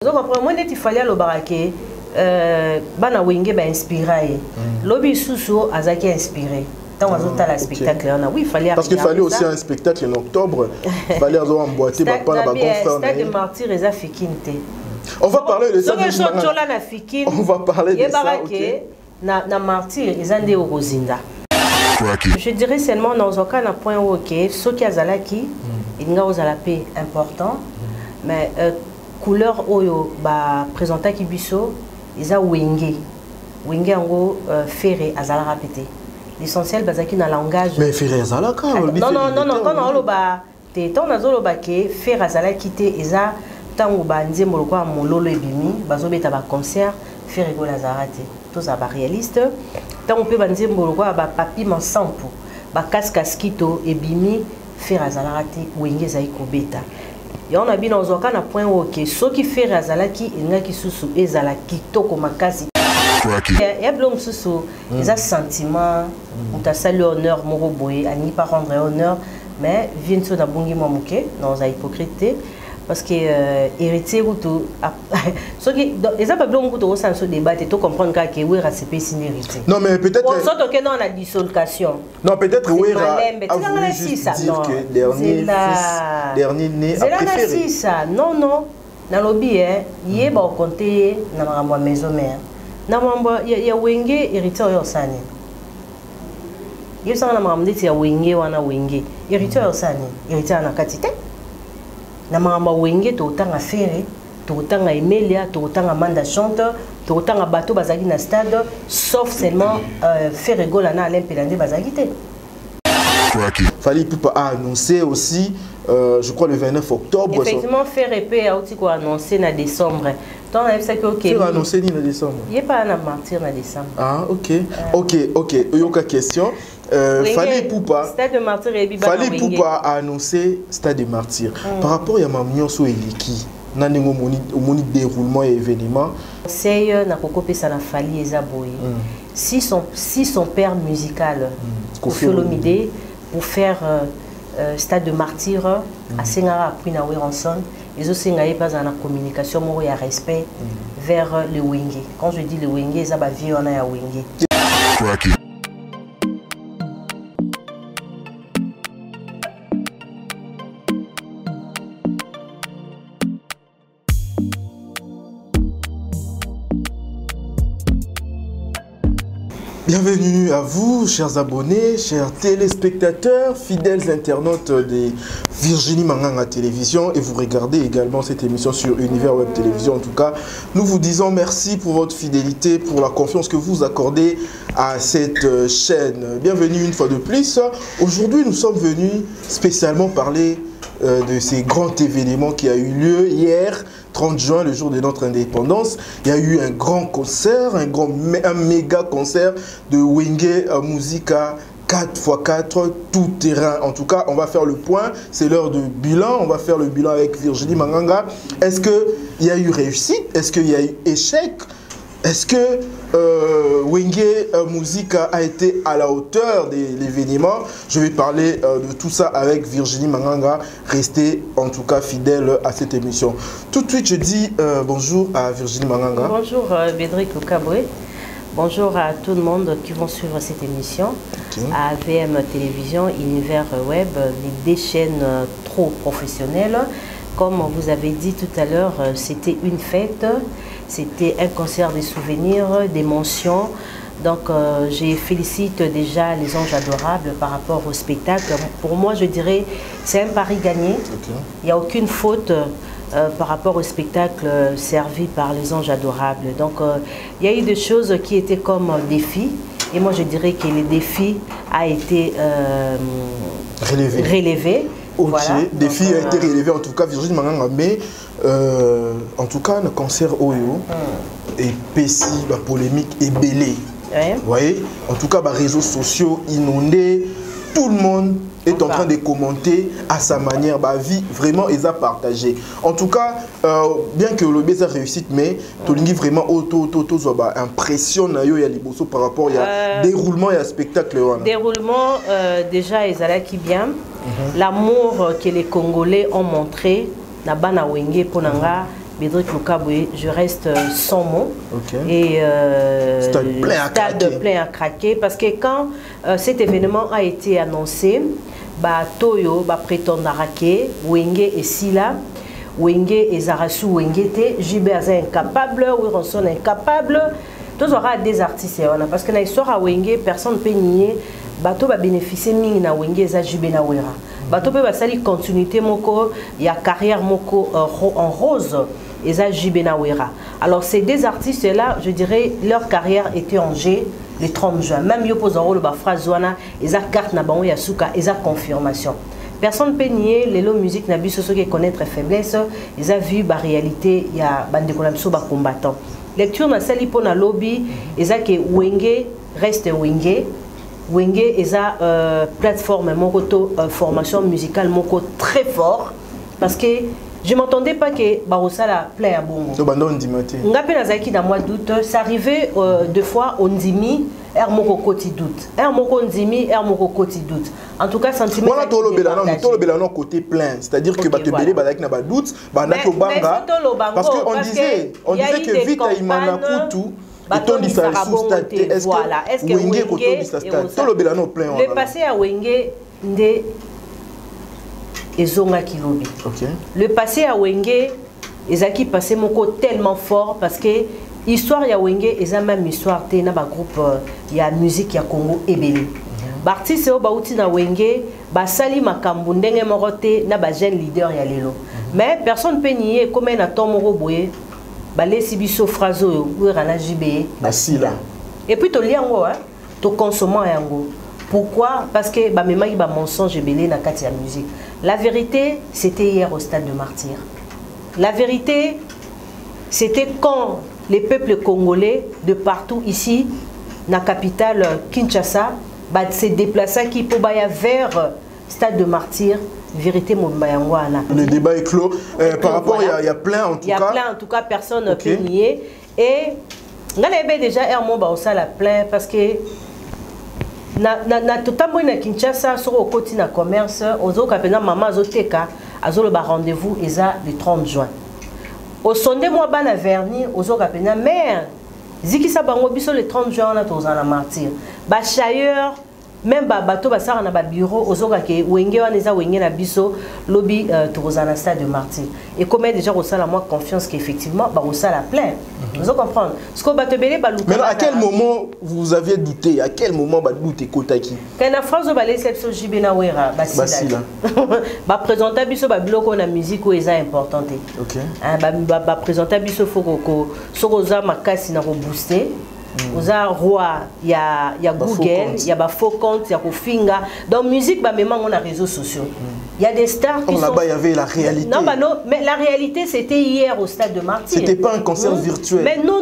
Donc après moi il fallait le baraquer bana wenge ba inspiré lobby susu azaki inspiré tant azota la spectacle on a oui il fallait parce qu'il fallait aussi un spectacle en octobre il fallait avoir emboîté pas na ba confrère Stade de Martyrs eza fikinte on va parler de ça on va parler de ça OK na Martyrs eza nde okozinda je dirais seulement dans aucun point OK ce qui azalaki inga ozala pe important mais couleur oyo ba présenter ki biso eza wenge yango ferré azala répété l'essentiel bazaki na langage mais ferré azala ka non quand on loba te ton azoloba ke ferré azala kité eza tango ba nzembo lokwa mololo ebimi bazobeta ba concert ferré go lazara te tous aba réaliste tango pe ba nzembo lokwa ba papi mansampu ba kaskito ebimi ferré azala te wenge zai kobeta. Et on a bien dans un point où ce qui fait razalaki et n'a qui sous ezalaki toko makasi. Il y a blom sous les sentiments on t'a salué honneur moroboé à n'y pas rendre honneur mais vient sur la bongi mamuke dans la hypocrite parce que héritier ou tout ce qui les a pas blom ou tout ça se débat et tout comprendre que oui c'est signe héritier. Non mais peut-être on sort que dans la dissolution. Non peut-être oui a voulu juste dire que dernier né a préféré ça non na lobby yé ba compter na makambo maison mère na mambo ya wenge héritier yo sani yesa na makambo ndeti ya wenge wana wenge héritier yo sani héritier na katite na makambo wenge to tanga fere to tanga Emelia to tanga Manda chanteur to tanga bateau bazaki na stade sauf seulement faire gola na Alain Pelande bazaki te. Fally Ipupa a annoncé aussi, je crois le 29 octobre. Effectivement, faire épée a aussi annoncé en décembre. Donc, il a annoncé en décembre. Il n'y a pas un martyr en décembre. Ah, ok. Il y a une question. Fally Ipupa a annoncé Stade de Martyrs. Par rapport à Mamignon Soeliki, il y a un déroulement et événement. C'est na kokopé ça na Fally Ezaboy. Si son père musical, Koffi Olomide, pour faire Stade de Martyrs, à Sengara appris na Weranson, ils aussi n'avaient pas en communication, mais il y a respect vers le Wenge. Quand je dis le Wenge, ça va vivre on a ya Wenge. Bienvenue à vous, chers abonnés, chers téléspectateurs, fidèles internautes de Virginie Manganga Télévision et vous regardez également cette émission sur Univers Web Télévision. En tout cas, nous vous disons merci pour votre fidélité, pour la confiance que vous accordez à cette chaîne. Bienvenue une fois de plus. Aujourd'hui, nous sommes venus spécialement parler de ces grands événements qui a eu lieu hier, 30 juin, le jour de notre indépendance. Il y a eu un grand concert, un méga concert de Wenge Musica 4x4, tout terrain. En tout cas, on va faire le point. C'est l'heure de bilan. On va faire le bilan avec Virginie Manganga. Est-ce qu'il y a eu réussite? Est-ce qu'il y a eu échec? Est-ce que Wenge Musica a été à la hauteur de l'événement? Je vais parler de tout ça avec Virginie Manganga. Restez en tout cas fidèles à cette émission. Tout de suite, je dis bonjour à Virginie Manganga. Bonjour Bédric Okaboué. Bonjour à tout le monde qui vont suivre cette émission. À VM Télévision, Univers Web, les deux chaînes trop professionnelles. Comme vous avez dit tout à l'heure, c'était une fête. C'était un concert des souvenirs, des mentions. Donc, je félicite déjà les Anges Adorables par rapport au spectacle. Pour moi, je dirais c'est un pari gagné. Il n'y a aucune faute par rapport au spectacle servi par les Anges Adorables. Donc, il y a eu des choses qui étaient comme un défi. Et moi, je dirais que le défi a été relevé. Ok, voilà. Défi a été relevé en tout cas, Virginie Manganga, mais en tout cas, le concert Oyo et PC, la polémique est bêlée. Vous voyez, en tout cas, les réseaux sociaux inondés, tout le monde est en train de commenter à sa manière, bah vie vraiment ils a partagé. En tout cas, bien que le baiser réussite, mais Tolingi vraiment impression na yo ya liboso par rapport à déroulement et à spectacle. Déroulement déjà ils allaient qui bien. L'amour que les Congolais ont montré na bana wenge ponanga Bédric Lukaboué, je reste sans mots. Et stade plein à craquer. Parce que quand cet événement a été annoncé, Toyo prétendra que Wenge et Sila, Wenge et Zarasu Wengete, JB est incapable, Wironson est incapable. Tous aura des artistes. Parce que dans l'histoire à Wenge, personne ne peut nier. Bato va bénéficier de Wenge et JB na Wera. Bato peut passer continuité moko, il y a carrière moko en rose et ça JB na Wera. Alors ces deux artistes là, je dirais leur carrière était en jeu le 30 juin. Même yo pose rôle ba phrase wana, ils a carte na bango ya suka, ils a confirmation. Personne peut nier les lots musique na biso ceux qui connaître faiblesse, ils a vu ba réalité il y a bande ko ba combattant. Lecture na sali pona lobby, ils a que Wenge reste Wenge. Wenge est une plateforme formation musicale très fort parce que je ne m'entendais pas que Barossa la plaît à Bongo. Dans mois d'août, ça arrivait deux fois on dimi moko koti doute. Moko ndimi moko koti doute. En tout cas sentiment. Voilà tout le côté plein, c'est-à-dire que te belé balak na ba doute, banga parce que on disait que vite à Imana Kutu voilà. Est-ce que Wenge le passé à Wenge nde ezonga kilobi. Le passé à Wenge ezaki passé moko tellement fort parce que histoire ya Wenge eza même histoire te na ba groupe ya musique ya Congo ebele. Artiste o bauti na Wenge basali makambo ndenge moko te na ba jeune leader ya lelo. Mais personne peut nier comme na tomoro boye. Balesi biso frazo ouera JB basila et puis to liango to consommant yango. Pourquoi? Parce que ba memaki ba mensonge belé na kati ya musique. La vérité c'était hier au stade de Martyr. La vérité c'était quand les peuples congolais de partout ici na capitale Kinshasa se déplaçaient qui pour baya vers stade de Martyr. Vérité le débat est clos. Par rapport, il y a plein en tout cas. Il y a plein en tout cas, personne ne peut nier. Et on a déjà un la plein parce que na tout na Kinshasa sur au côté na commerce, aux autres maman azoteka azolo ba rendez-vous le 30 juin. Au sonde moi bana verni aux autres mère ziki sa bango biso le 30 juin on a tous en Martyr. Ba chailleur même bateau basara na ba bureau ozoka ke Wenge wana eza Wenge na biso lobby tozana stade de Martyr et comme déjà au sala moi confiance qu'effectivement ba au sala plein vous comprenez ce que bateau belé ba luka. Mais à quel moment vous aviez douté? À quel moment ba douté kotaki quand la phrase ba l'exception JB na Wera basila ba présenter biso ba biloko na musique ou eza importante. OK ba présenter biso foko sokoza makasi na ko booster. Oza roi ya Google, il y a ba faux compte, il y a Kofinga. Dans musique ba même on a réseaux sociaux. Il y a des stars qui sont là-bas il y avait la réalité. Non mais la réalité c'était hier au stade de Martyr. C'était pas un concert virtuel. Mais non.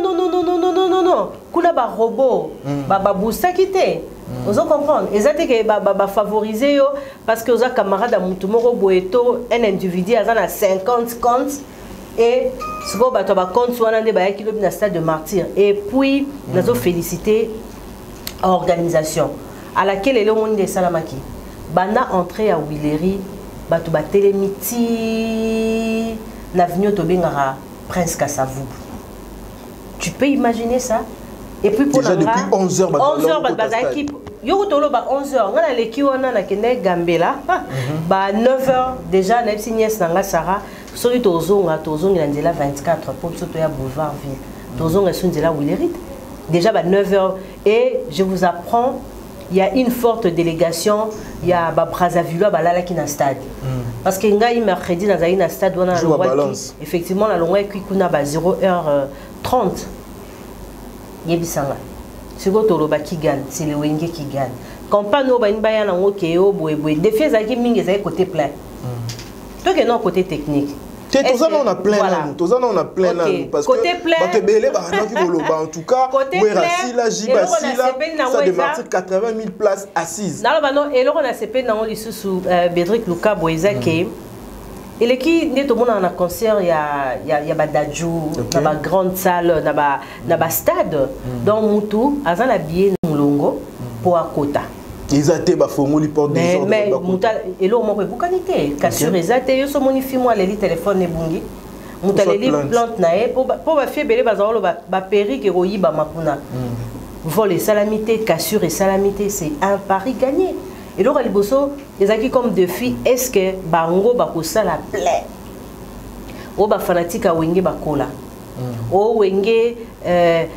Kuna ba robot, ba booster quitté. Vous comprenez? Exactement que ba favoriser yo parce que oza camarade à mutumoro boeto un individu a 50 comptes. Et ce qu'on va compte soit dans le stade de Martyr. Et puis, nous avons félicité l'organisation à laquelle est le monde de Salamaki. Bana entré à Willery, batu ba télémiti, l'avenue Tobengara, Prince Kassavou. Tu peux imaginer ça? Et puis pour déjà depuis 11h, 11h, équipe. Yo tolo ba 11h, on a l'équipe on a na Gambela. Ba 9h déjà na signes nanga Sarah. Celui tozonga nzela 24 pour surtout ya boulevard ville. Tozonga sur nzela Willery. Déjà ba 9h et je vous apprends il y a une forte délégation, il y a ba Brazzaville ba lala qui na stade. Parce que ngai mercredi na zaina stade on a effectivement la longue qui kuna ba 0h30. Yebisanga. C'est quoi toloba qui gagne, c'est le Wenge qui gagne. Quand pas no ba inbaya na ngokeo boy défi ezaki mingi ezaki côté plein. Toi que non côté technique. On a plein là, on a plein là parce que côté plein. En tout cas, Werasila, Jibasila, ça démarre 80 000 places assises. Non, et là on a CP dans le sous Bédric Lukaboué qui et qui n'est tout le monde en a concert il y a Badadjou, dans la grande salle, dans la stade, dans Moutou, avant la billet Mulongo pour à Kota. Ils étaient bafongoli porte des ordres. Mais Mouta et là on m'a boucanité. Cassure ils étaient yo so moni film moi les téléphones ne bungi. mutaleli plante nae pour ba fie belé bazalo ba perruque et royiba makuna. Vol et salamité, cassure et salamité, c'est un pari gagné. Et donc, à Liboso, les acquis comme défi, est-ce que Bango Bakosa la plaît? Ou ba fanatique à Wenge Bakola? Ou Wenge et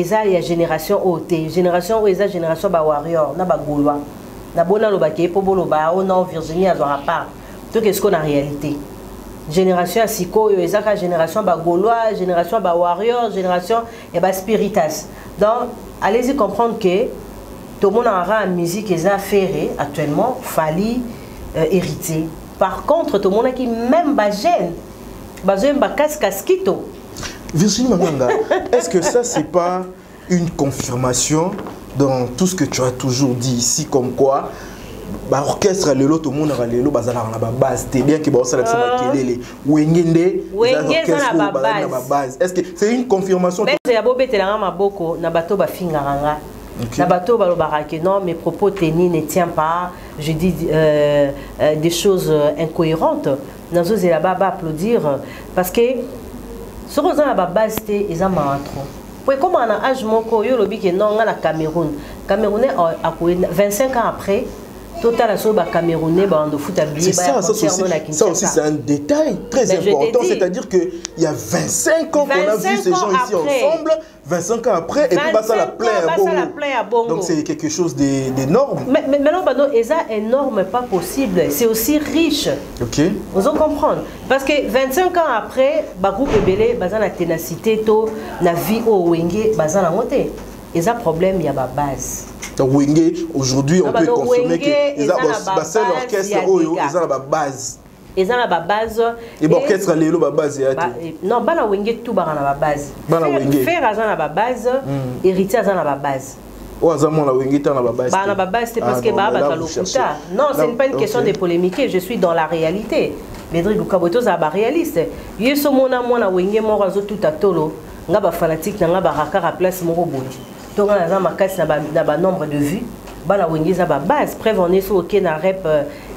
ça, il y a génération OT, génération où il y a génération ba warrior, na ba Gaulois, na bona lo ba Kepo lo ba o non Virginie à Zora part. Donc, qu'est-ce qu'on a en réalité? Génération Siko, Ezaka, génération ba Gaulois, génération ba warrior, génération et ba spiritas. Donc, allez-y comprendre que tout le monde a une musique et a fait actuellement, fallait hériter. Par contre, tout le monde a qui même ba gêne, ba casquito. Virginie Manganga, est-ce que ça c'est pas une confirmation dans tout ce que tu as toujours dit ici, comme quoi? Bah orchestre lelo tout le monde a lelo bazala na ba base t'es bien que ba osala sama kelele wengende na base est-ce que c'est une confirmation mais ya bobetela ma boko na bato ba fingaranga na bato ba lobarake non mes propos tenus ne tient pas je dis des choses incohérentes nazo zela ba applaudir parce que ce qu'on a la base té eza mantro pour comme on a âge moko yo lobi que non na Cameroun Camerounais a 25 ans après total à Camerounais de foot habillé. Ça aussi c'est un détail très important, c'est-à-dire qu'il y a 25 ans qu'on a vu ces gens ici ensemble, 25 ans après, et puis ça la plaît à Bongo. Donc c'est quelque chose d'énorme. Mais maintenant, c'est énorme, pas possible, c'est aussi riche. Ok. Vous en comprenez? Parce que 25 ans après, le groupe Ebele, la ténacité, la vie au Wenge, la montée. Et ça problème, il y a la base. Wenge, aujourd'hui, on peut confirmer que c'est l'orchestre ils ont la base. Ils ont la base. Et l'orchestre les la base. Non, bana Wenge tout bana la base. Faire azan la base, héritier azan la base. Oh, azan la Wenge dans la base. Bana la base, c'est parce que baba kalokuta. Non, c'est pas une question de polémiquer. Je suis dans la réalité. Bédri Lukaboto zaba réaliste. Yeso mona mona Wenge mo razo tout à tolo. Ngaba fanatique nga ba rakara place mo robot. Donc, on a un nombre de vues. On a une base. Preuve, on est sur OK, il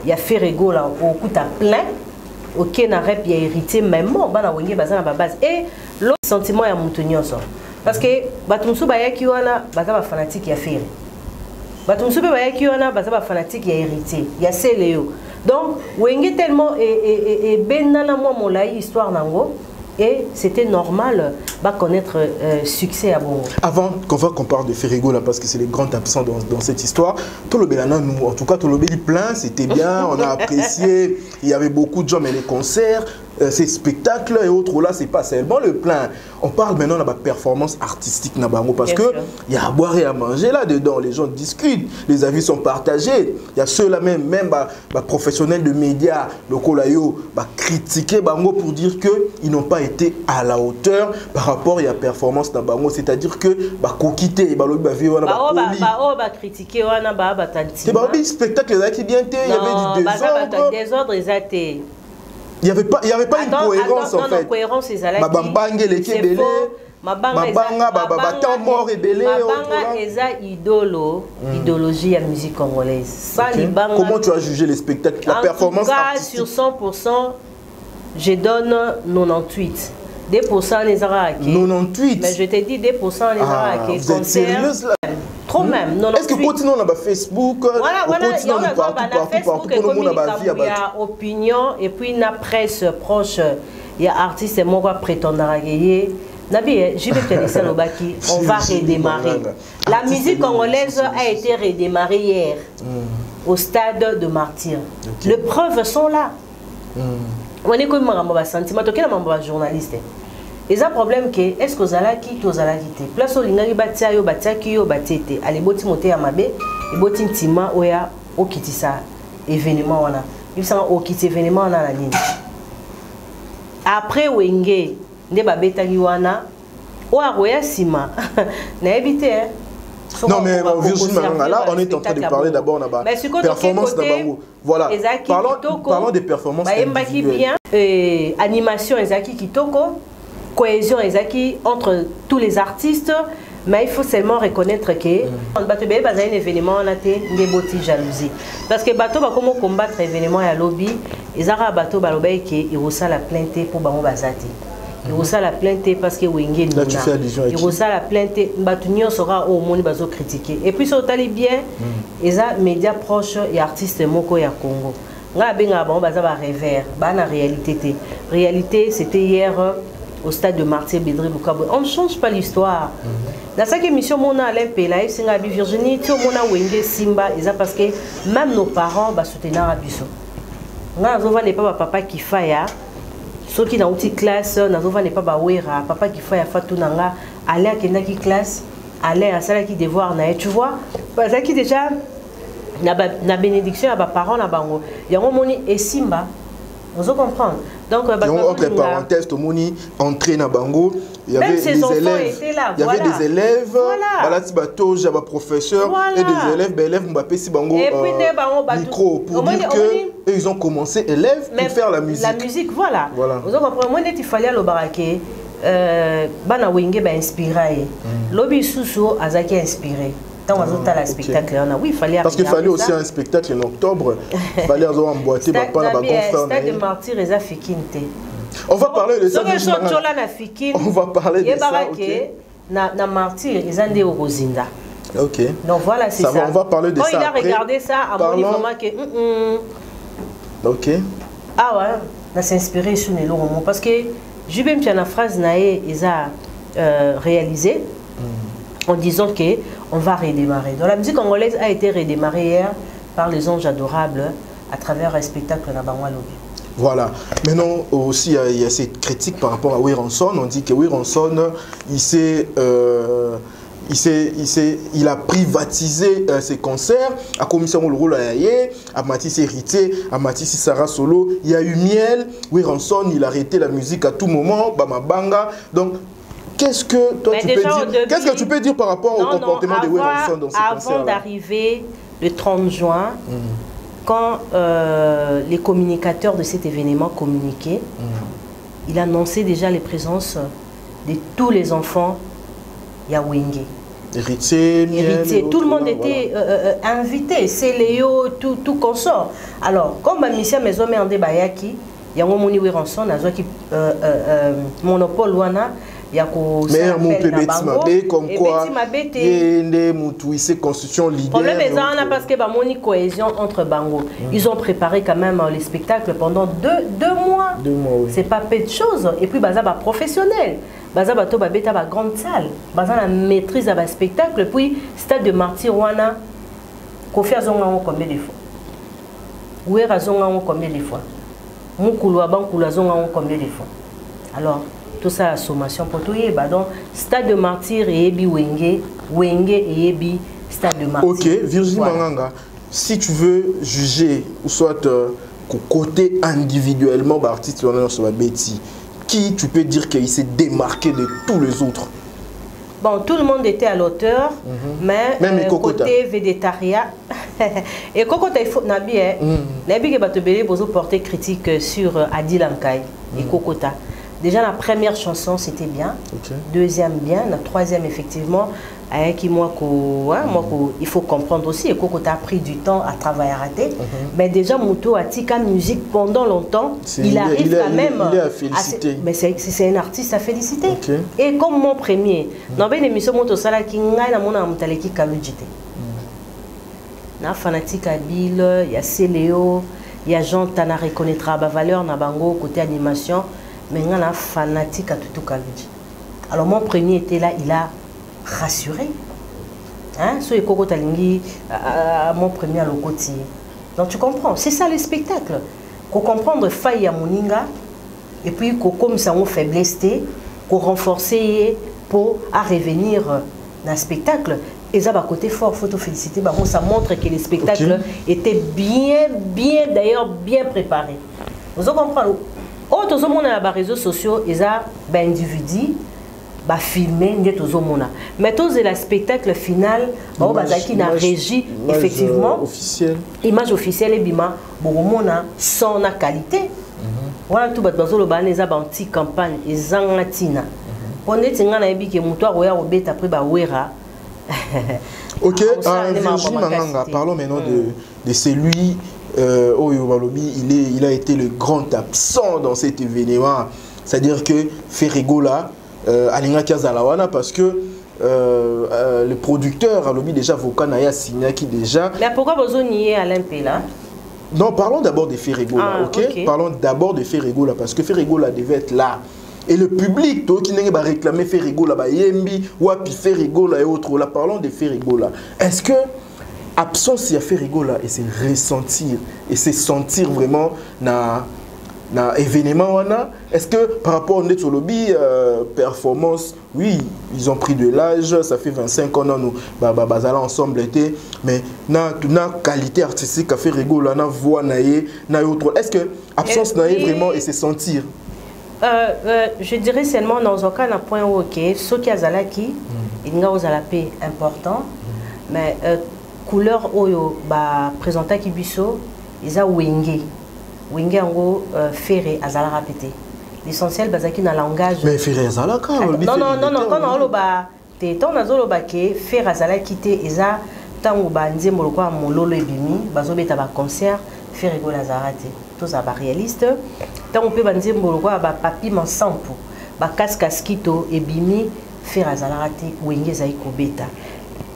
y a Ferrego, au coup, tu as plein. OK, il y a hérité, même on a une base. Et l'autre sentiment, il y a montagne. Parce que, Batumsu Bayaki, on a un fanatique qui a fait. Batumsu Bayaki, on a un fanatique qui a hérité. Il y a Céléo. Donc, Wenge tellement et benana moi mon laï histoire nango. Et c'était normal de connaître succès à Bongo. Avant qu'on parle de Ferrego, là, parce que c'est les grands absents dans cette histoire, tout le Bélana, en tout cas, tout le Béli plein, c'était bien, on a apprécié, il y avait beaucoup de gens, mais les concerts, ces spectacles et autres, là, c'est pas seulement le plein. On parle maintenant de la performance artistique, parce qu'il y a à boire et à manger là-dedans, les gens discutent, les avis sont partagés. Il y a ceux-là même professionnels de médias, le Kolayo, critiquer Bango pour dire qu'ils n'ont pas été à la hauteur par rapport à la performance de Bango, c'est-à-dire que critiquer le spectacle qui bien il y avait du désordre. Il n'y avait pas une cohérence en fait. Mabanga mort rebellé. Idéologie à musique congolaise. Comment tu as jugé les spectacles, la performance artistique? Sur 100%, je donne 98. 2% les araqués. 98. Mais je t'ai dit 2% les araqués. Vous êtes sérieuse là? Trop même. Est-ce que continuons à Facebook? Voilà, il y a opinion et puis la presse proche, il y a artistes et moi prétendent à gagner. Nabi, je vais te laisser le baki. On va redémarrer. La musique congolaise a été redémarrée hier au stade de Martyr. Les preuves sont là. On est comme un sentiment, un journaliste. Et ça problème que est-ce que vous allez quitter aux alliés? Place au lingari batia yo batete. Allez boti monter à mabe et boti tima oya o kiti ça événement wana. Il s'en o kiti événement wana la ligne. Après Wenge nde babeta wana o aroya sima na éviter hein. Non mais Virginie là on est en train de parler d'abord de la performance de Bango. Voilà. Parlons des performances individuelles. Animation Ezaki Kitoko, cohésion Ezaki entre tous les artistes, mais il faut seulement reconnaître que Bato Bébé a un événement on a été des jalousie parce que Bato va comment combattre événement à lobby ezaka bato balobai ke irosa la plainte pour bango bazati irosa la plainte parce que wenge là tu fais allusion à qui irosa la plainte bato nyonso ka au moni bazo critiquer et puis so tali bien eza média proche et artiste moko ya Congo nga benga bango baza ba revers ba na réalité c'était hier au stade de Martyr Bédri Bukabo. On ne change pas l'histoire. Dans cette émission, mon Alain Pelaï, Singabi Virginie, tout le monde a Wenge Simba, et ça parce que même nos parents va soutenir Abisso. Nous n'est pas papa qui faille, ceux qui dans une classe, nous n'est pas Wera, papa qui faille, Fatou Nanga, aller à Kenaki classe, aller à celle qui devoir, tu vois, parce que déjà, na bénédiction à parents, na bango, il y a un moment et Simba. Vous comprenez? Donc, entre parenthèses, tout le monde entré dans Bango. Il y avait des élèves. Il y avait des élèves. Voilà. Des professeurs et des élèves. Les élèves Mbappé si Bango micro pour dire que ils ont commencé élèves pour faire la musique. La musique, voilà. Vous comprenez? Moi, il fallait le baraquer. Bana Wenge ba inspiré. Lobby Sousso Azaki inspiré. Dans un spectacle, oui, il fallait. Parce qu'il fallait aussi un spectacle en octobre. Il fallait avoir emboîté ma part la Stade de Martyr et Zafikinte. On va parler de ça. On va parler de ça. Na Martyr, ils ont des Rosinda. Ok. Donc voilà, c'est ça. On va parler de ça. Quand il a regardé ça, à mon niveau, que. Ok. Ah ouais, on s'est inspiré sur les longs parce que j'ai même fait une phrase naïe, ils ont réalisé. En disant qu'on va redémarrer. Donc la musique congolaise a été redémarrée hier par les anges adorables à travers un spectacle à Bangwalobi. Voilà. Maintenant aussi il y a cette critique par rapport à Wiranson. On dit que Wiranson il a privatisé ses concerts à Commission Moloro à Mathis Héritier, à Mathis Sarah Solo. Il y a eu Miel. Wiranson il a arrêté la musique à tout moment. Bamabanga. Donc qu'est-ce que toi tu peux dire? Qu'est-ce que tu peux dire par rapport au comportement de Wiranson dans ce concert? Avant d'arriver le 30 juin, quand les communicateurs de cet événement communiquaient, il annonçait déjà les présences de tous les enfants Yawenge. Héritier, tout le monde était invité, c'est Léo, tout consort. Alors, comme Monsieur Maison Mende Bayaki, il y a un moni Wiranson, qui monopole Wana. Mais mon bébé comme quoi il constitution leader. Le problème est parce que y a cohésion entre Bango. Ils ont préparé quand même les spectacles pendant deux mois. 2 mois, oui. C'est pas peu de choses. Et puis baza ba professionnel. Baza ba to ba beta ba grande salle. Baza la maîtrise à ba spectacle. Puis stade de Martyr wana Kofi Azonga combien de fois. Ouera Azonga combien de fois. Mukulu Abankulu Azonga combien de fois. Alors tout ça la sommation pour tout donc stade de Martyr et Ebi Wenge et Ebi stade de Martyr. Ok, Virginie Manganga, si tu veux juger ou soit côté individuellement l'artiste qui tu peux dire qu'il s'est démarqué de tous les autres? Bon, tout le monde était à l'auteur, mais même côté végétarien, et Kokota il faut nabi nabi que batobele bozo porter critique sur Adil Amkai et Kokota. Déjà la première chanson c'était bien, deuxième bien, la troisième effectivement avec il faut comprendre aussi et Kokota a pris du temps à travailler à rater, mais déjà Mouto a tika musique pendant longtemps, il arrive quand même à féliciter. Mais c'est un artiste à féliciter. Et comme mon premier, dans une émission Moto Sala qui ngai na mona mutaleki kalujite. Na fanatique à Bill, il y a Céléo, il y a Jean Tana reconnaîtra ba valeur na bango côté animation. Mais on a fanatique à tout Kalidji. Alors mon premier était là, il a rassuré. Hein? So Koko Talingi, mon premier à l'Okoti. Donc tu comprends, c'est ça le spectacle. Qu'on comprendre faille à Moninga, et puis qu'on comme ça on faiblesse, qu'on renforcer pour à revenir dans le spectacle. Et ça, côté fort, il faut te féliciter. Ça montre que le spectacle était bien d'ailleurs bien préparé. Vous comprenez? Autres hommes dans les réseaux sociaux, ils ont individu, filmé, mais tous les spectacles final, qui na régie effectivement image officielle et bima, sans la qualité. Voilà tout bazolo baneza ba anti campagne ezangatina. On est ngana ebi ke muto aroya obeta après ba wera. OK, Virginie Manganga, parlons maintenant de celui il a été le grand absent dans cet événement. C'est-à-dire que Ferrego là, Alinga Kiazalawana, parce que le producteur a déjà Vokanaya signé qui déjà. Mais pourquoi vous niez Alain Pela? Non, parlons d'abord de Ferrego là, ok? Parlons d'abord de Ferrego là, parce que Ferrego là devait être là. Et le public, toi qui n'a pas réclamé Ferrego là, Yembi, Wapi Ferrego là et autres là, parlons de Ferrego là. Est-ce que absence il y a Ferrego là et c'est ressentir et c'est sentir vraiment na événement est-ce que par rapport à notre lobby performance, oui, ils ont pris de l'âge, ça fait 25 ans nous bazala ensemble été, mais na qualité artistique à Ferrego là, na voix na autre. Est-ce que absence na vraiment et c'est sentir? Je dirais seulement dans aucun point où ce qui a zalaki, il y a un paix important, mais couleur oyo ba présenter qui biso, ils a wingé en gros ferré azala répété. L'essentiel bazaki na langage. Mais ferré azala quand non quand on lo ba te ton azolo ba ke ferré azala quitté eza tango ba nzembo kwa mololo ebimi bazobeta ba concert ferré go lazarate. Tous à réaliste tant on peut banzer mboloka ba papi mansampu ba kaskito ebimi faire azalati wenge zai kobeta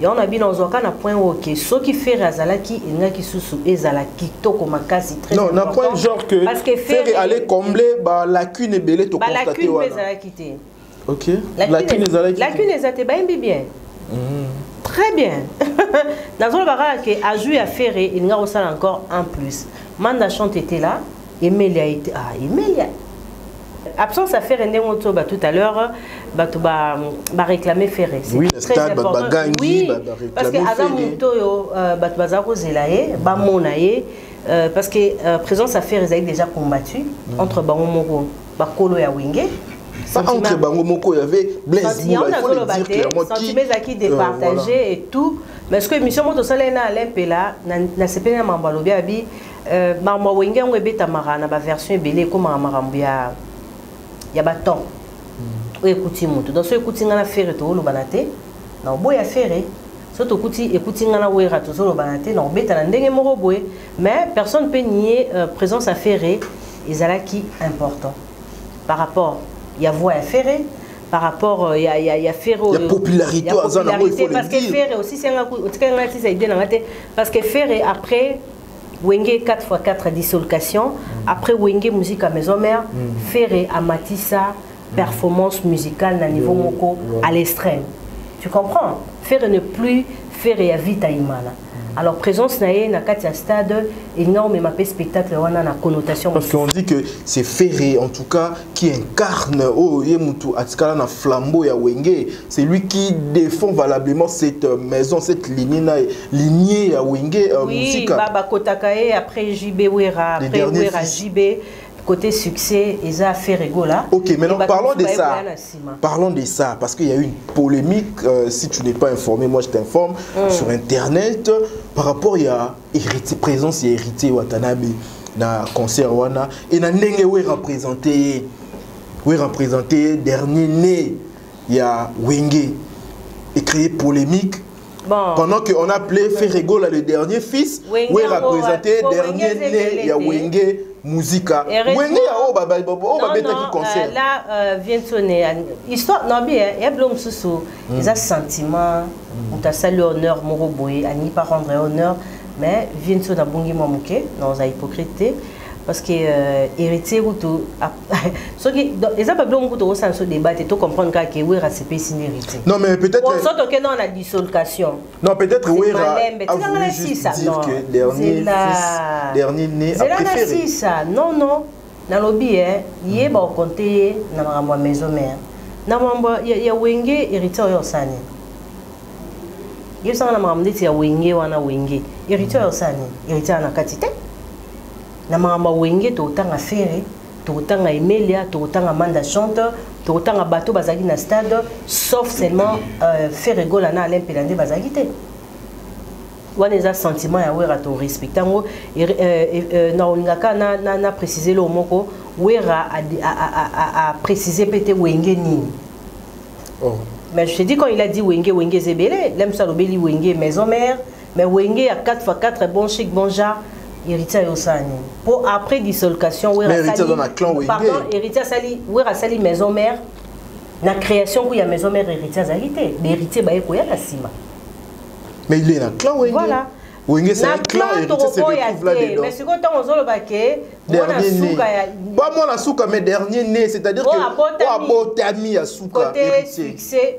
ya on a bien ozoka na point OK so qui faire azalaki enga ki susu ezala kitoko makasi très non na point genre que parce que faire aller combler ba lacune ebele to constater wala lacune ezalaki OK lacune ezalaki lacune ezate ba bien très bien dans le barrage que a joué à faire il y a aussi encore en plus Manda chante était là, Emilia était Emilia. Absence à faire tout à l'heure, réclamer Ferré. Oui, le stade, oui, parce que Adam Moutoyo, parce que présence à faire, ils avaient déjà combattu entre Bangomoko, Bakolo et Wingé. Entre Bangomoko, il y avait Blaise Moula, il faut le dire clairement. Qui départagé et tout. Mais ce que mission Moto Salena Alain Pela, n'a pas été Mambalobi Abi. Marmo wenge on ebeta marana ba version belé comme marambu ya baton o ekuti mutu donc so ekuti ngana fere to lo banate na boya fere so to ekuti ngana wera to lo banate na obeta na ndenge moko boye mais personne peut nier présence à ferré ezalaki important par rapport ya voix à ferré par rapport il y a ferro la popularité parce que ferré aussi c'est un parce que ferré après Wenge 4x4 dissolution, après Wenge musique à maison mère, Ferré à Matissa, performance musicale à niveau moko à l'extrême. Tu comprends? Ferré ne plus Ferré à vite à Imana. Alors présence naé na katia stade énormément spectacle on a connotation parce qu'on dit que c'est Ferré en tout cas qui incarne yemutu atikala na flambeau ya Wenge, c'est lui qui défend valablement cette maison, cette lignée ya Wenge musique. Oui, baba Kotakae après JB Wera, après Wera JB côté succès, ils ont fait rigola. Ok, maintenant parlons de ça. Parlons de ça, parce qu'il y a eu une polémique, si tu n'es pas informé, moi je t'informe, sur Internet, par rapport à la présence et hérité Watanabe dans le concert Wana, et dans le représenté dernier né, il y a Wenge, et créé polémique. Bon. Pendant qu'on appelait Ferrego le dernier fils, Wenge représenté dernier né, il y a Wenge. Musica. Wenge a baba qui concert. Là vient sonner histoire non bien il y a blom sous les sentiments on t'a salué honneur moroboy ani pas rendre honneur mais vient sonner bongi mamuke dans la hypocrite parce que héritier ou tout ce qui les a pas blom tout au sens de débat et tout comprendre que Wera c'est pas héritier. Non mais peut-être on sort que dans la dissolution. Non peut-être Wera a voulu juste dire que dernier fils dernier né a préféré. Non dans lobby il est bon compter na marambo maison mère na marambo ya Wenge héritier yo sani il sang na marambo ya Wenge wana Wenge héritier yo sani héritier na katite na marambo Wenge to tanga Ferré to tanga Emilia to tanga Manda chante to tanga bateau bazaki na stade sauf seulement Ferré gola na Alain Pelande bazaki te on a sentiment ya wera to respecter ngo na oningaka na préciser le moko wera a préciser peut-être Wenge ni mais je te dis quand il a dit Wenge zebele l'aime ça lobeli Wenge maison mère mais Wenge à 4x4 bon chic bon genre héritier Yosani. Pour après dissolution, mais héritier dans un clan Wenge. Pardon, héritier Sali, où a Sali maison mère. La création où il y a maison mère héritier Zalité. Mais héritier bah il y a la cima. Mais il est dans clan Wenge. Voilà. Wenge c'est un clan héritier c'est le là dedans. Mais c'est quand on zolo baké. Dernier né. Pas moi la souka mais dernier né, c'est-à-dire que Abotami à souka héritier.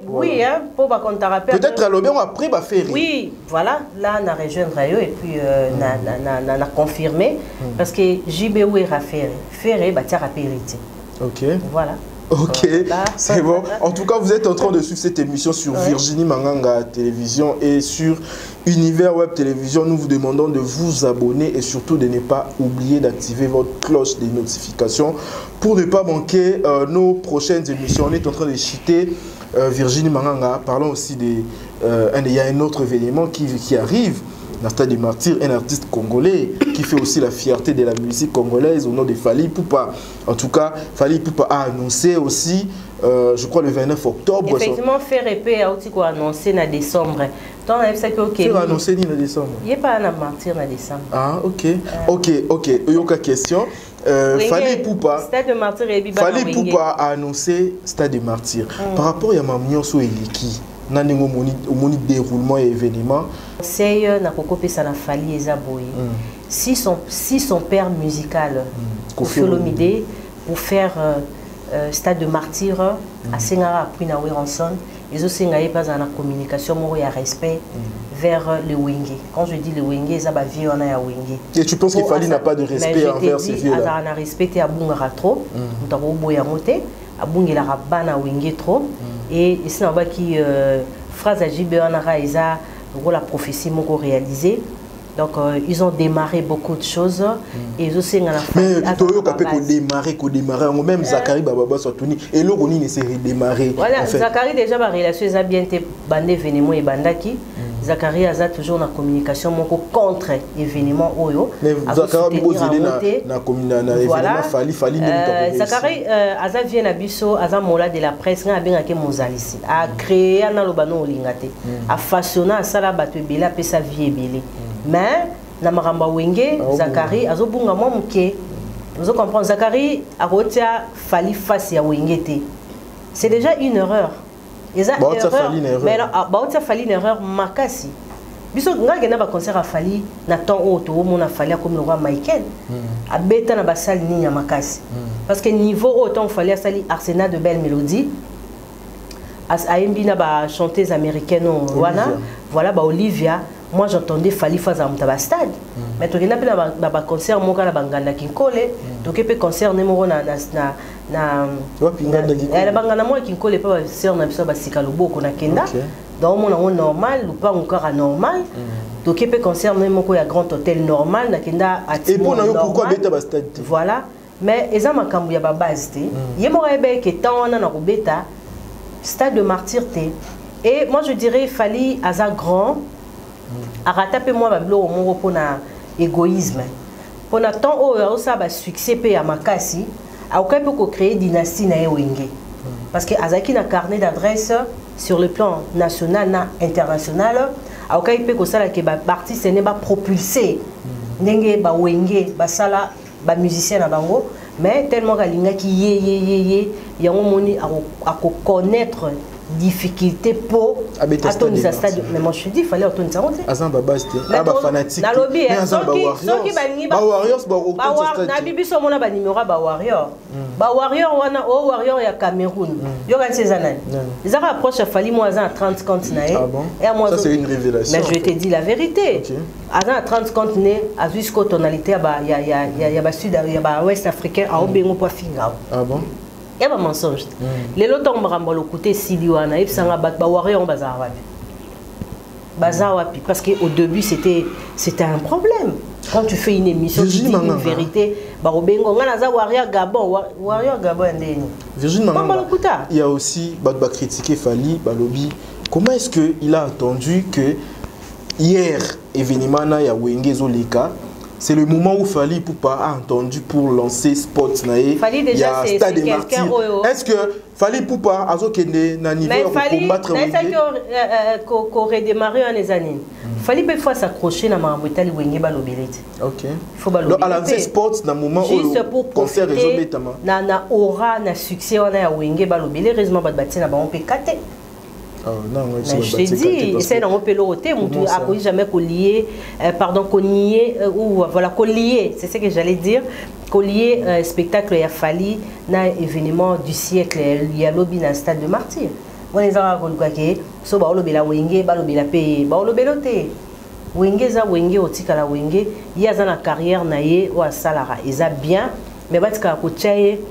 Oui hein, pour pas qu'on te rappelle. Peut-être à l'obé on après va faire. Oui, voilà, là on a rejoindre eux et puis on a confirmé parce que JB où est Ferré bah tiens héritier. OK. Voilà. Ok, c'est bon. En tout cas, vous êtes en train de suivre cette émission sur Virginie Manganga Télévision et sur Univers Web Télévision. Nous vous demandons de vous abonner et surtout de ne pas oublier d'activer votre cloche des notifications pour ne pas manquer nos prochaines émissions. On est en train de citer Virginie Manganga. Parlons aussi il y a un autre événement qui arrive. Le Stade des Martyrs, un artiste congolais qui fait aussi la fierté de la musique congolaise au nom de Fally Ipupa. En tout cas, Fally Ipupa a annoncé aussi, je crois le 29 octobre. Effectivement, FRP a aussi annoncé en décembre. Donc, on a ça que il a annoncé en décembre. Il n'y a pas un Martyr en décembre. Ah, ok. Ok. Il y a une question. Fally Ipupa a annoncé Stade des Martyrs. Par rapport à Mamignon sur Eliki, au déroulement et événement. C'est na kokopesa na Fally Ezaboye. Si son père musical Koffi Olomide pour faire Stade de Martyr à Sengara puis na Weranson, ils aussi n'avaient pas la communication moi il y a respect vers le Wenge. Quand je dis le Wenge, ça va vieux on a ya Wenge. Et tu penses que Fally n'a pas de respect envers ces vieux là? On a respecté à Bungara trop, on t'a boya moté, à Bungela rabana Wenge trop et ici on va qui phrase à JB on a isa la prophétie m'a réalisé. Donc ils ont démarré beaucoup de choses et ils aussi mais Toyo kapé ko démarrer même Zakari Bababa Sotuni et le Roni ne s'est redémarré. Voilà, Zakari déjà ma relation a bien été bandé événement et bandaki. Zakari a toujours la communication contre événement oyo. Mais Zakari vous aider na événement Fally Zakari aza vient na biso aza mola de la presse nga benga ke mozalisi a créer na lobano olingate a façonner sala bato bela pesa vie belé. Mais na maramba Wenge Zakari azobunga mo muke. Vous comprenez Zakari a rotia Fally face ya Wenge te. C'est déjà une erreur. Mais Baoutia Fally une erreur makasi. Biso nga gena ba concert a Fally na temps auto mona Fally comme le roi Michael. A beta na ba salle ni ya makasi. Parce que niveau autant Fally a sali arsenal de belles mélodies. As aimbi na ba chanteuse américaine wana, voilà ba Olivia. Moi j'entendais Fally face à un stade. Mais tu n'as pas concert mon gars bangana kinkole, tu peux concert numéro na la bangana moi kinkole pas concert na biso basika loboko na kenda. Donc mon normal ou pas encore normal. Tu peux concert numéro ya grand hôtel normal na kenda et pour pourquoi beta ba stade. Voilà. Mais eza makambu ya ba base te. Yemo rebe que tant on a na beta Stade de Martyr te. Et moi je dirais Fally aza grand a rattrapé moi ma blog mon pour na égoïsme pour na temps où ça va succès pe à makasi a aucun peut créer dynastie na Wenge parce que azaki na carnet d'adresse sur le plan national na international a aucun peut que ça là que ba parti ce n'est pas propulsé ndenge ba Wenge ba sala ba musicien na bango mais tellement galinga qui ye yango moni a connaître difficulté pour attendre sa stade. Mais moi je dis il fallait attendre ça. Azan baba c'était aba fanatique. Na lobby soki baningi ba warriors ba stade. Na bibi so mona ba numéro ba warrior. Ba warrior wana o warrior ya Cameroun. Yo kan sezanani. Ils ont approché Fally moi à 30 comptes na. Ah bon? Ça c'est une révélation. Mais je te dis la vérité. À 30 comptes né à jusqu'au tonalité ba ya ba sud ya ba ouest africain a obengo po finga. Ah bon? Il y a un mensonge. Les lots tombent à côté Siliwana, et puis ça va warrior en bazar. Bazar parce qu'au début c'était un problème. Quand tu fais une émission, tu dis une vérité. Barobengo, on a warrior Gabon, warrior Gabon Virginie il y a aussi Badba critiqué Fally, Balobi. Comment est-ce qu'il a entendu que hier événement na ya Wenge Zoleka? C'est le moment où Fally Ipupa a entendu pour lancer Spot Nae. Fally déjà c'est quelqu'un. Est-ce que Fally Ipupa a zokende na niveau pour combattre Wenge? Mais ça qui aurait démarré en les années. fallait pas fois s'accrocher na marabotali wenge ba lobelete. OK. Faut ba lobelete. Alors à sports dans moment où le concert réseau na aura na succès on a wenge ba lobelete heureusement ba batina ba on peut cater. Non, je te dis, essaye d'en peloter, tu n'as jamais collier, pardon, collier, ou voilà, collier, c'est ce que j'allais dire, collier spectacle, il a fallu, un événement du siècle, il y a lobby dans le stade de Martyr. On les a rencontrés, so ba lobby la wenge, ba lobby la paye, ba lobby l'autre. Wenge za wenge otika la wenge, il y a dans carrière naie ou à salara, ils a bien, mais parce qu'à côté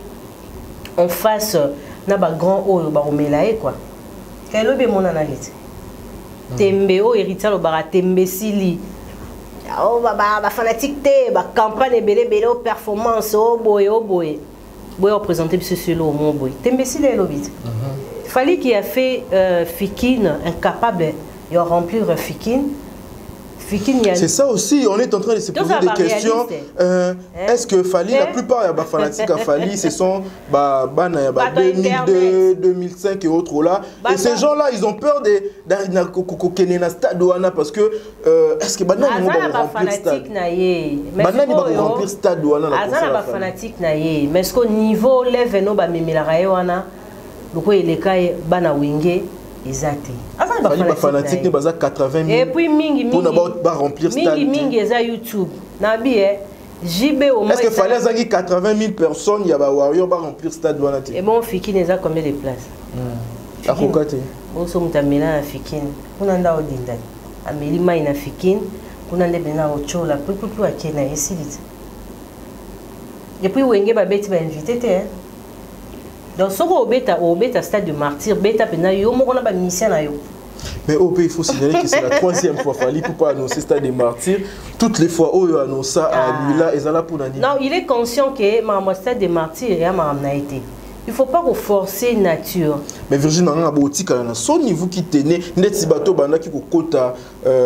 en face, na ba grand haut, ba omelae quoi. Kailobe mona na liti. Tembe o héritier lo bara tembe sili. Oh ba fanatique te, ba campagne belé performance o boy. Boy représenter ce solo mon boy. Tembe sili lo bit. Fallait qu'il a fait Fikine incapable de remplir Fikine. C'est ça aussi, on est en train de se poser des questions. Est-ce que Fali, la plupart des fanatiques à Fali, ce sont 2002, 2005 et autres là. Et ces gens-là, ils ont peur d'aller dans stade parce que est-ce que maintenant ils vont remplir le stade? Maintenant ils vont remplir le stade. Mais est-ce qu'au niveau level, nous avons mis la raïwana, donc il est cas bana wingé. Exact. Les fanatiques ne basent 80 000 et puis mingi pour remplir stade. Mingi eza YouTube. Nabi JB au moins. Est-ce que fallait ça 80 000 personnes il y a ba warrior ba remplir stade wana te? Et bon Fikine eza combien de places? À kokate. Oso mutamela na Fikine. Kuna nda odinda. Ameli mai na Fikine, kuna ndebe na ochola plus akena esilite. Et puis wenge ba beti ba invité te. Donc, si on est stade de Martyr, mais il faut signaler que c'est la troisième fois qu'il faut pas annoncer stade de Martyr. Toutes les fois où il annonce ça à lui là, ils sont là pour nous dire. Non, il est conscient que le stade de Martyr est à été. Il ne faut pas forcer la nature. Mais Virginie, à son niveau qui tenait, net bateau qui kokota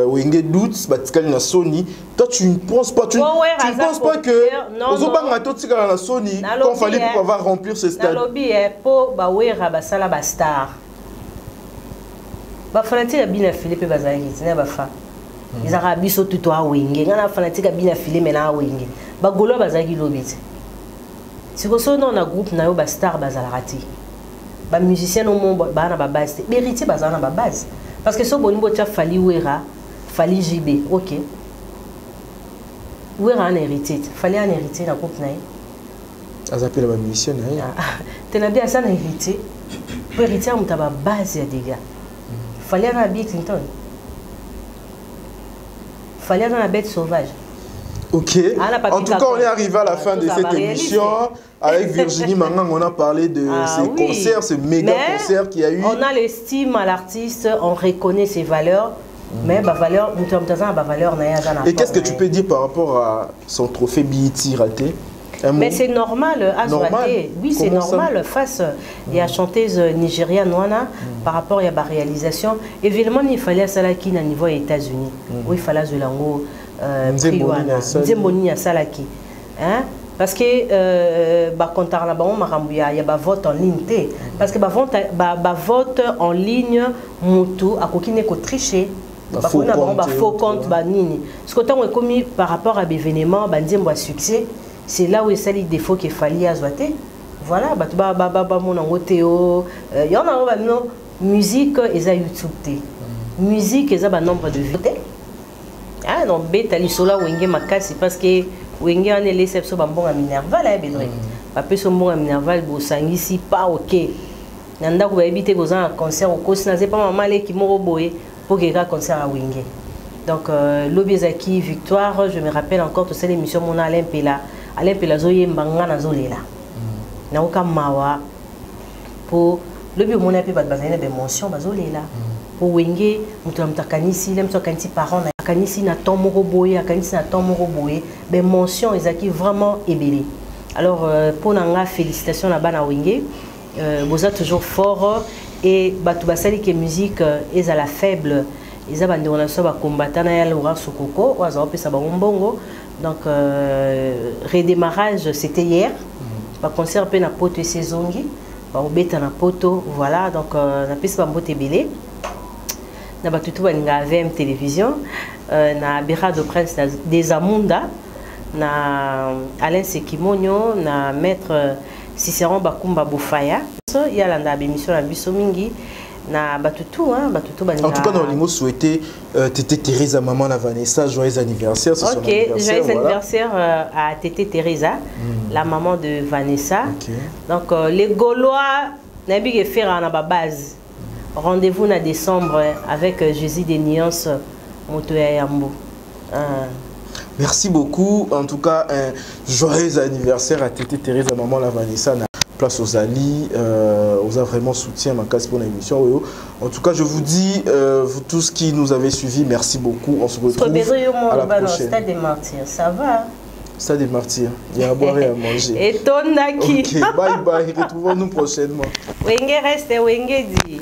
wenge doute, batikali na Sony. Toi tu ne penses pas, tu ne penses pas que aux autres tikala na Sony quand fallait pour pouvoir remplir ce stade. Na lobby pour ba wera ba sala ba star. Ba fanatique bien Philippe bazali tina ba fa. Ils ont biso tout toi wenge. Ngana fanatique bien Philippe na wenge. Ba golo bazali lobby. Si vous avez un groupe, vous avez un star bazalati. Les musiciens au monde na ba base. Les héritiers bazana ba base. Parce que si vous avez Fali Wera, Fali JB, ok. Wera un héritier. Fali un héritier dans le groupe naï. Ils appellent les musiciens naï. Tu n'as bien ça un héritier. Pour héritier, on a ba base ya des gars. Fali un Bill Clinton. Fali un bête sauvage. Ok. En tout cas, on est arrivé à la fin de cette émission. Avec Virginie Mangang, on a parlé de ces concerts, ce méga concert qu'il y a eu. On a l'estime à l'artiste, on reconnaît ses valeurs. Mais ma valeur, nous sommes dans ma valeur. Et qu'est-ce que tu peux dire par rapport à son trophée BET raté? Mais c'est normal, oui, c'est normal face à la chanteuse nigériane Noana par rapport à la réalisation. Évidemment, il fallait ça là qui au niveau des États-Unis. Oui, il fallait Zolango. Parce que il y a un vote en ligne parce que vote en ligne mutu a kokine ko tricher faux compte ce que on commis par rapport à l'événement banzembo succès c'est là où il s'agit des défauts qu'il fallait azoter voilà mon angoteo il y en a musique et YouTube musique et nombre de vues. Ah non, bête ali sola wenge makasi parce que wenge on est laissé sur bon à minerval là bedre. Pas plus bon à minerval bo sangisi pas OK. Nanda ko éviter ko un concert au cause na c'est pas maman les qui mo boye pour que un concert à wenge. Donc l'Obiezaki victoire, je me rappelle encore toute cette émission mon Alain Pela zoye mbanga na zolela. Na oka mawa pour le bio mon api ba bazana de mention bazolela. Pour wenge mutu mtakanisi le mtakanisi parents kanisi na temps moko boye kanisi na temps moko boye ben mention ezaki vraiment ébélé. Alors pour nanga félicitations là-bas na wenge vous êtes toujours fort et batu basali que musique est à la faible ils abandé on a ça ba combattant na ya Laurent Sokoko ou azo pesa ba mbongo donc redémarrage c'était hier ba concert pe na poto et saisongi ba obeta na poto voilà donc na pesa ba mbote belé. na batutu baninga AVM télévision na Bira de Prince des Amunda na Alain Sekimonyo na maître Cicéron Bakumba Bofaya so yalanda bémission na biso mingi na batutu baninga. En tout cas dans les mots souhaité Tété Teresa maman la Vanessa joyeux anniversaire. C'est OK, joyeux anniversaire à Tété Teresa, la maman de Vanessa. Donc les Gaulois n'habillent que faire à la base. Rendez-vous en décembre avec Jésus des Nuances Motoya Yambo. Merci beaucoup. En tout cas, un joyeux anniversaire à Tété Teresa, maman la Vanessa. Place aux Ali, on a vraiment soutien ma casse pour l'émission. En tout cas, je vous dis, vous tous qui nous avez suivis, merci beaucoup. On se retrouve à la prochaine. Stade des Martyrs, ça va? Stade des Martyrs, il y a à boire et à manger. Et ton Naki. Ok, bye bye, retrouvons-nous prochainement. Wenge reste, Wenge dit.